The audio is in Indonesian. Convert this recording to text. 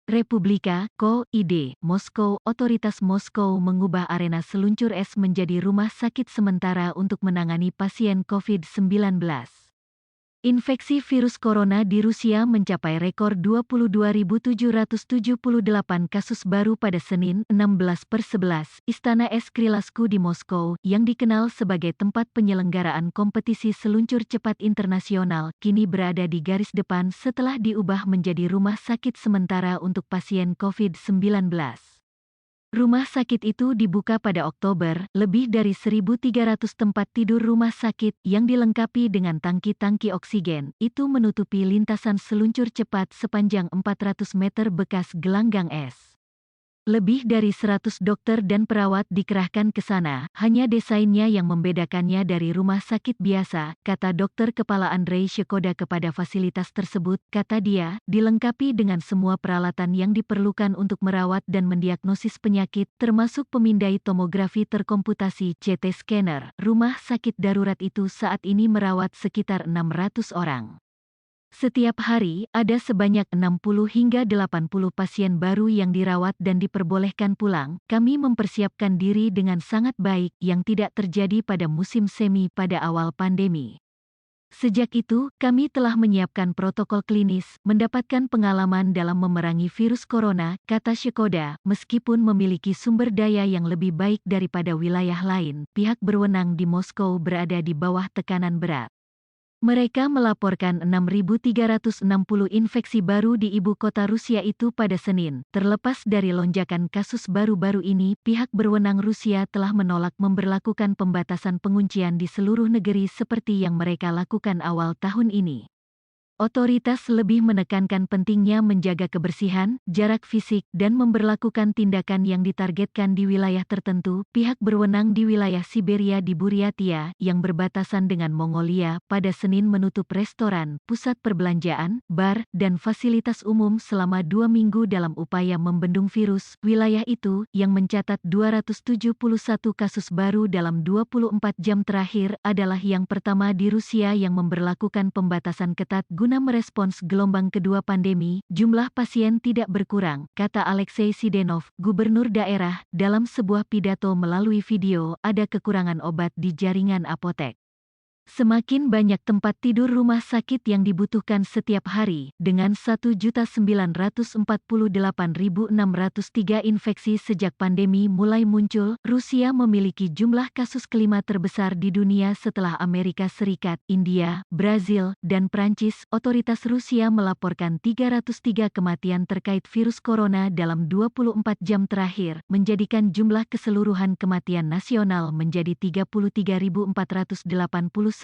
Republika, Ko.id, Moskow. Otoritas Moskow mengubah arena seluncur es menjadi rumah sakit sementara untuk menangani pasien COVID-19. Infeksi virus corona di Rusia mencapai rekor 22.778 kasus baru pada Senin, 16/11. Istana Es Krylasku di Moskow, yang dikenal sebagai tempat penyelenggaraan kompetisi seluncur cepat internasional, kini berada di garis depan setelah diubah menjadi rumah sakit sementara untuk pasien COVID-19. Rumah sakit itu dibuka pada Oktober, lebih dari 1.300 tempat tidur rumah sakit yang dilengkapi dengan tangki-tangki oksigen, itu menutupi lintasan seluncur cepat sepanjang 400 meter bekas gelanggang es. Lebih dari 100 dokter dan perawat dikerahkan ke sana, hanya desainnya yang membedakannya dari rumah sakit biasa, kata dokter kepala Andrei Shekoda kepada fasilitas tersebut, kata dia, dilengkapi dengan semua peralatan yang diperlukan untuk merawat dan mendiagnosis penyakit, termasuk pemindai tomografi terkomputasi CT scanner. Rumah sakit darurat itu saat ini merawat sekitar 600 orang. Setiap hari, ada sebanyak 60 hingga 80 pasien baru yang dirawat dan diperbolehkan pulang. Kami mempersiapkan diri dengan sangat baik yang tidak terjadi pada musim semi pada awal pandemi. Sejak itu, kami telah menyiapkan protokol klinis, mendapatkan pengalaman dalam memerangi virus corona, kata Shekoda. Meskipun memiliki sumber daya yang lebih baik daripada wilayah lain, pihak berwenang di Moskow berada di bawah tekanan berat. Mereka melaporkan 6.360 infeksi baru di ibu kota Rusia itu pada Senin. Terlepas dari lonjakan kasus baru-baru ini, pihak berwenang Rusia telah menolak memberlakukan pembatasan penguncian di seluruh negeri seperti yang mereka lakukan awal tahun ini. Otoritas lebih menekankan pentingnya menjaga kebersihan, jarak fisik, dan memberlakukan tindakan yang ditargetkan di wilayah tertentu. Pihak berwenang di wilayah Siberia di Buryatia, yang berbatasan dengan Mongolia, pada Senin menutup restoran, pusat perbelanjaan, bar, dan fasilitas umum selama 2 minggu dalam upaya membendung virus. Wilayah itu, yang mencatat 271 kasus baru dalam 24 jam terakhir, adalah yang pertama di Rusia yang memberlakukan pembatasan ketat guna merespons gelombang kedua pandemi. Jumlah pasien tidak berkurang, kata Alexei Sidenov, gubernur daerah, dalam sebuah pidato melalui video. Ada kekurangan obat di jaringan apotek. Semakin banyak tempat tidur rumah sakit yang dibutuhkan setiap hari, dengan 1.948.603 infeksi sejak pandemi mulai muncul. Rusia memiliki jumlah kasus kelima terbesar di dunia setelah Amerika Serikat, India, Brazil, dan Prancis. Otoritas Rusia melaporkan 303 kematian terkait virus corona dalam 24 jam terakhir, menjadikan jumlah keseluruhan kematian nasional menjadi 33.489.